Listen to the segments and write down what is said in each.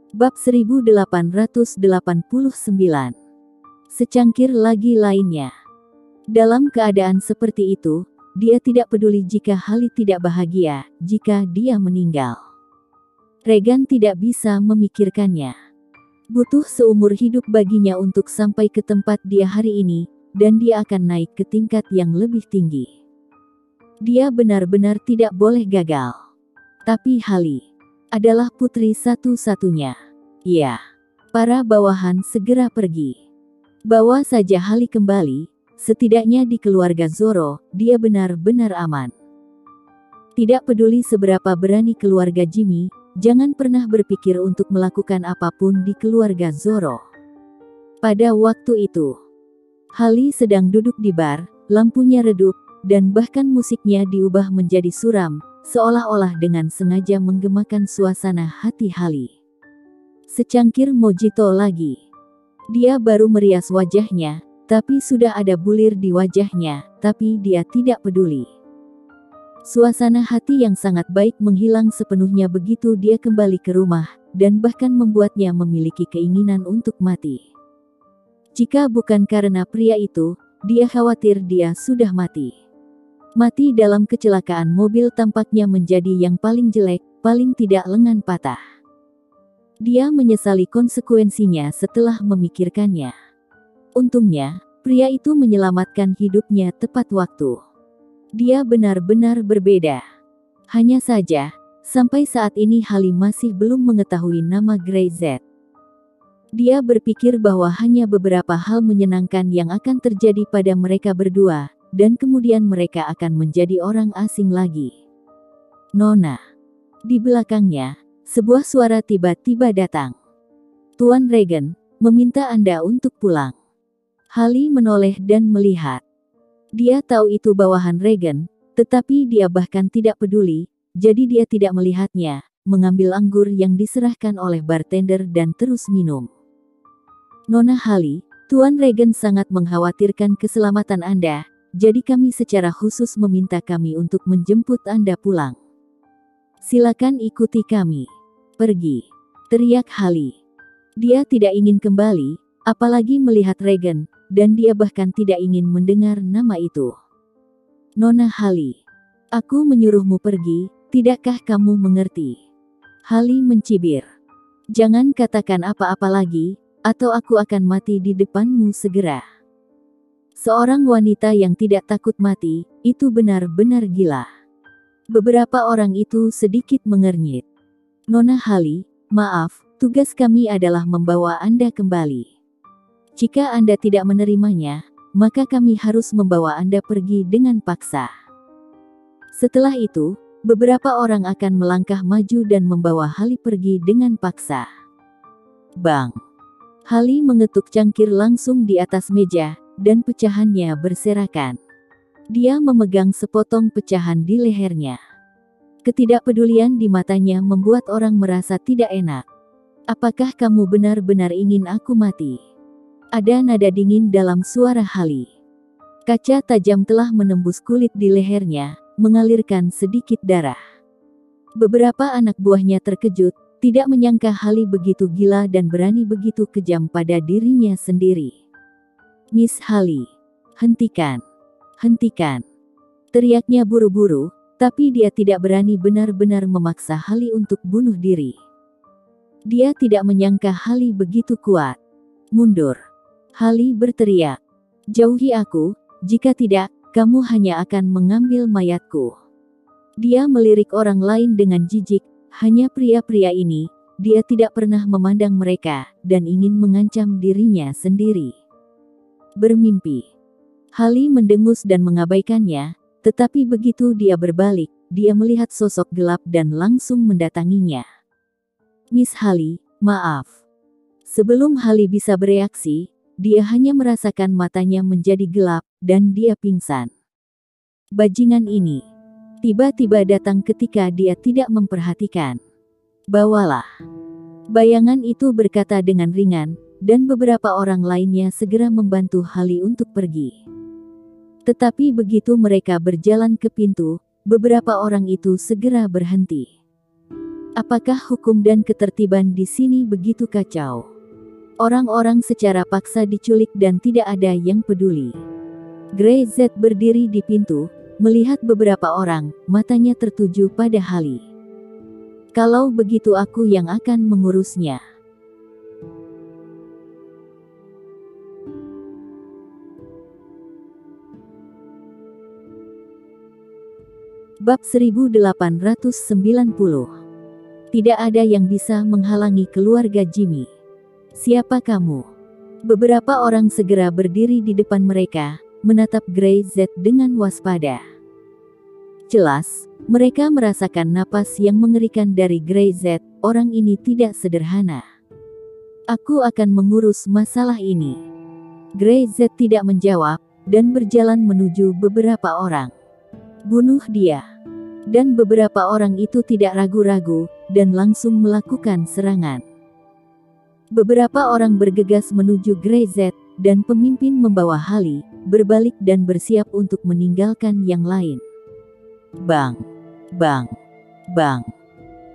Bab 1889. Secangkir lagi lainnya. Dalam keadaan seperti itu, dia tidak peduli jika Hallie tidak bahagia, jika dia meninggal. Regan tidak bisa memikirkannya. Butuh seumur hidup baginya untuk sampai ke tempat dia hari ini, dan dia akan naik ke tingkat yang lebih tinggi. Dia benar-benar tidak boleh gagal. Tapi Hallie adalah putri satu-satunya. Ya, para bawahan segera pergi. Bawa saja Hallie kembali, setidaknya di keluarga Zoro, dia benar-benar aman. Tidak peduli seberapa berani keluarga Jimmy, jangan pernah berpikir untuk melakukan apapun di keluarga Zoro. Pada waktu itu, Hallie sedang duduk di bar, lampunya redup, dan bahkan musiknya diubah menjadi suram, seolah-olah dengan sengaja menggemakan suasana hati Hallie. Secangkir mojito lagi. Dia baru merias wajahnya, tapi sudah ada bulir di wajahnya, tapi dia tidak peduli. Suasana hati yang sangat baik menghilang sepenuhnya begitu dia kembali ke rumah, dan bahkan membuatnya memiliki keinginan untuk mati. Jika bukan karena pria itu, dia khawatir dia sudah mati. Mati dalam kecelakaan mobil tampaknya menjadi yang paling jelek, paling tidak lengan patah. Dia menyesali konsekuensinya setelah memikirkannya. Untungnya, pria itu menyelamatkan hidupnya tepat waktu. Dia benar-benar berbeda. Hanya saja, sampai saat ini Hallie masih belum mengetahui nama Grey Z. Dia berpikir bahwa hanya beberapa hal menyenangkan yang akan terjadi pada mereka berdua, dan kemudian mereka akan menjadi orang asing lagi. Nona. Di belakangnya, sebuah suara tiba-tiba datang. Tuan Regan, meminta Anda untuk pulang. Hallie menoleh dan melihat. Dia tahu itu bawahan Regan, tetapi dia bahkan tidak peduli, jadi dia tidak melihatnya, mengambil anggur yang diserahkan oleh bartender dan terus minum. Nona Hallie, Tuan Regan sangat mengkhawatirkan keselamatan Anda, jadi kami secara khusus meminta kami untuk menjemput Anda pulang. Silakan ikuti kami. Pergi, teriak Hallie. Dia tidak ingin kembali, apalagi melihat Regan, dan dia bahkan tidak ingin mendengar nama itu. Nona Hallie, aku menyuruhmu pergi, tidakkah kamu mengerti? Hallie mencibir. Jangan katakan apa-apa lagi, atau aku akan mati di depanmu segera. Seorang wanita yang tidak takut mati, itu benar-benar gila. Beberapa orang itu sedikit mengernyit. Nona Hallie, maaf, tugas kami adalah membawa Anda kembali. Jika Anda tidak menerimanya, maka kami harus membawa Anda pergi dengan paksa. Setelah itu, beberapa orang akan melangkah maju dan membawa Hallie pergi dengan paksa. Bang! Hallie mengetuk cangkir langsung di atas meja, dan pecahannya berserakan. Dia memegang sepotong pecahan di lehernya. Ketidakpedulian di matanya membuat orang merasa tidak enak. Apakah kamu benar-benar ingin aku mati? Ada nada dingin dalam suara Hallie. Kaca tajam telah menembus kulit di lehernya, mengalirkan sedikit darah. Beberapa anak buahnya terkejut, tidak menyangka Hallie begitu gila dan berani begitu kejam pada dirinya sendiri. Miss Hallie, hentikan, hentikan. Teriaknya buru-buru, tapi dia tidak berani benar-benar memaksa Hallie untuk bunuh diri. Dia tidak menyangka Hallie begitu kuat. Mundur. Hallie berteriak. Jauhi aku, jika tidak, kamu hanya akan mengambil mayatku. Dia melirik orang lain dengan jijik, hanya pria-pria ini, dia tidak pernah memandang mereka, dan ingin mengancam dirinya sendiri. Bermimpi. Hallie mendengus dan mengabaikannya, tetapi begitu dia berbalik, dia melihat sosok gelap dan langsung mendatanginya. Miss Hallie, maaf. Sebelum Hallie bisa bereaksi, dia hanya merasakan matanya menjadi gelap, dan dia pingsan. Bajingan ini tiba-tiba datang ketika dia tidak memperhatikan. Bawalah. Bayangan itu berkata dengan ringan, dan beberapa orang lainnya segera membantu Hallie untuk pergi. Tetapi begitu mereka berjalan ke pintu, beberapa orang itu segera berhenti. Apakah hukum dan ketertiban di sini begitu kacau? Orang-orang secara paksa diculik dan tidak ada yang peduli. Grey Z berdiri di pintu, melihat beberapa orang, matanya tertuju pada Hali. Kalau begitu aku yang akan mengurusnya. Bab 1890. Tidak ada yang bisa menghalangi keluarga Jimmy. Siapa kamu? Beberapa orang segera berdiri di depan mereka, menatap Grey Z dengan waspada. Jelas, mereka merasakan napas yang mengerikan dari Grey Z. Orang ini tidak sederhana. Aku akan mengurus masalah ini. Grey Z tidak menjawab, dan berjalan menuju beberapa orang. Bunuh dia. Dan beberapa orang itu tidak ragu-ragu, dan langsung melakukan serangan. Beberapa orang bergegas menuju Grey Z, dan pemimpin membawa Hali, berbalik dan bersiap untuk meninggalkan yang lain. Bang! Bang! Bang!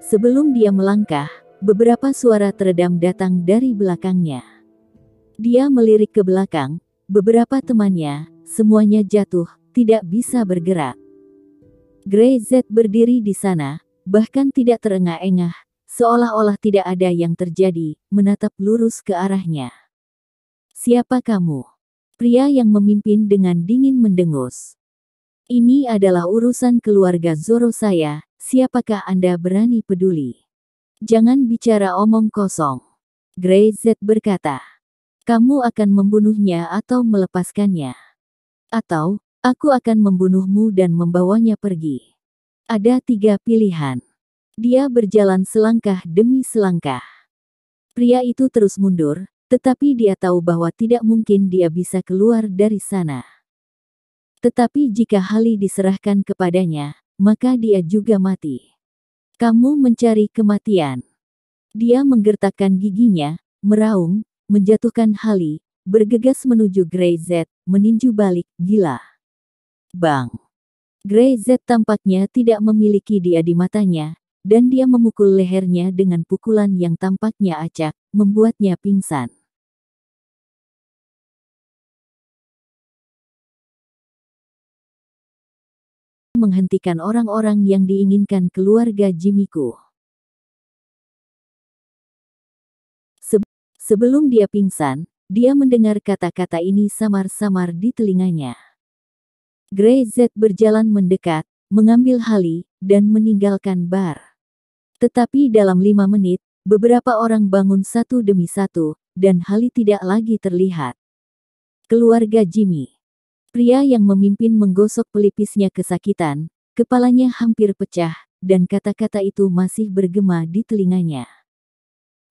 Sebelum dia melangkah, beberapa suara teredam datang dari belakangnya. Dia melirik ke belakang, beberapa temannya, semuanya jatuh, tidak bisa bergerak. Grey Z berdiri di sana, bahkan tidak terengah-engah, seolah-olah tidak ada yang terjadi, menatap lurus ke arahnya. Siapa kamu? Pria yang memimpin dengan dingin mendengus. Ini adalah urusan keluarga Zoro saya, siapakah Anda berani peduli? Jangan bicara omong kosong. Grey Z berkata. Kamu akan membunuhnya atau melepaskannya. Atau, aku akan membunuhmu dan membawanya pergi. Ada 3 pilihan. Dia berjalan selangkah demi selangkah. Pria itu terus mundur, tetapi dia tahu bahwa tidak mungkin dia bisa keluar dari sana. Tetapi jika Hali diserahkan kepadanya, maka dia juga mati. Kamu mencari kematian. Dia menggertakkan giginya, meraung, menjatuhkan Hali, bergegas menuju Grey Z, meninju balik, gila. Bang! Grey Z tampaknya tidak memiliki dia di matanya, dan dia memukul lehernya dengan pukulan yang tampaknya acak, membuatnya pingsan. Menghentikan orang-orang yang diinginkan keluarga Jimmyku. Sebelum dia pingsan, dia mendengar kata-kata ini samar-samar di telinganya. Grey Z berjalan mendekat, mengambil Hali, dan meninggalkan bar. Tetapi dalam 5 menit, beberapa orang bangun satu demi satu, dan Hali tidak lagi terlihat. Keluarga Jimmy. Pria yang memimpin menggosok pelipisnya kesakitan, kepalanya hampir pecah, dan kata-kata itu masih bergema di telinganya.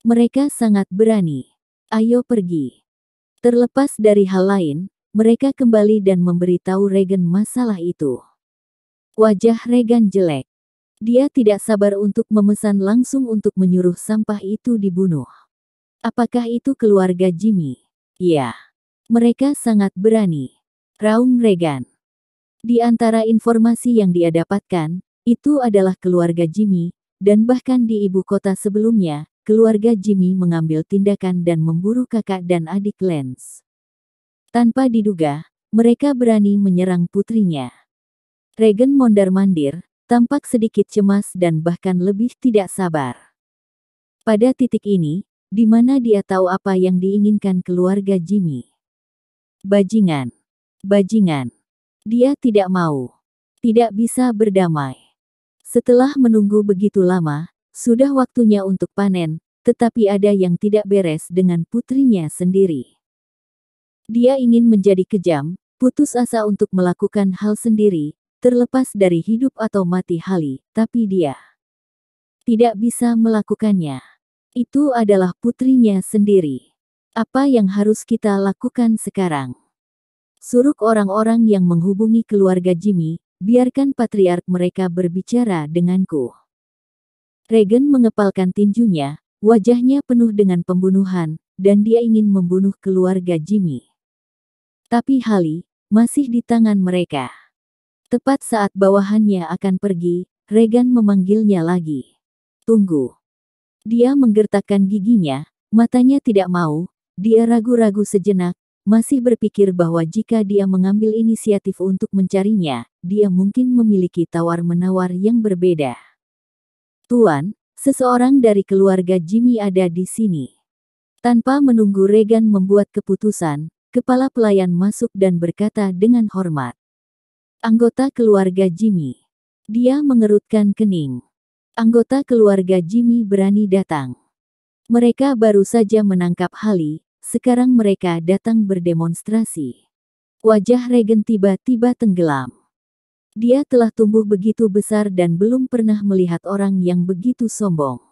Mereka sangat berani. Ayo pergi. Terlepas dari hal lain, mereka kembali dan memberitahu Regan masalah itu. Wajah Regan jelek. Dia tidak sabar untuk memesan langsung untuk menyuruh sampah itu dibunuh. Apakah itu keluarga Jimmy? Ya. Mereka sangat berani. Raung Regan. Di antara informasi yang dia dapatkan, itu adalah keluarga Jimmy, dan bahkan di ibu kota sebelumnya, keluarga Jimmy mengambil tindakan dan memburu kakak dan adik Lance. Tanpa diduga, mereka berani menyerang putrinya. Regan mondar-mandir, tampak sedikit cemas dan bahkan lebih tidak sabar. Pada titik ini, di mana dia tahu apa yang diinginkan keluarga Jimmy. Bajingan. Bajingan. Dia tidak mau. Tidak bisa berdamai. Setelah menunggu begitu lama, sudah waktunya untuk panen, tetapi ada yang tidak beres dengan putrinya sendiri. Dia ingin menjadi kejam, putus asa untuk melakukan hal sendiri, terlepas dari hidup atau mati Hali, tapi dia tidak bisa melakukannya. Itu adalah putrinya sendiri. Apa yang harus kita lakukan sekarang? Suruh orang-orang yang menghubungi keluarga Jimmy, biarkan patriark mereka berbicara denganku. Regan mengepalkan tinjunya, wajahnya penuh dengan pembunuhan, dan dia ingin membunuh keluarga Jimmy. Tapi Hali masih di tangan mereka. Tepat saat bawahannya akan pergi, Regan memanggilnya lagi. Tunggu. Dia menggertakkan giginya, matanya tidak mau, dia ragu-ragu sejenak, masih berpikir bahwa jika dia mengambil inisiatif untuk mencarinya, dia mungkin memiliki tawar-menawar yang berbeda. Tuan, seseorang dari keluarga Jimmy ada di sini. Tanpa menunggu Regan membuat keputusan, kepala pelayan masuk dan berkata dengan hormat. Anggota keluarga Jimmy. Dia mengerutkan kening. Anggota keluarga Jimmy berani datang. Mereka baru saja menangkap Hallie, sekarang mereka datang berdemonstrasi. Wajah Regan tiba-tiba tenggelam. Dia telah tumbuh begitu besar dan belum pernah melihat orang yang begitu sombong.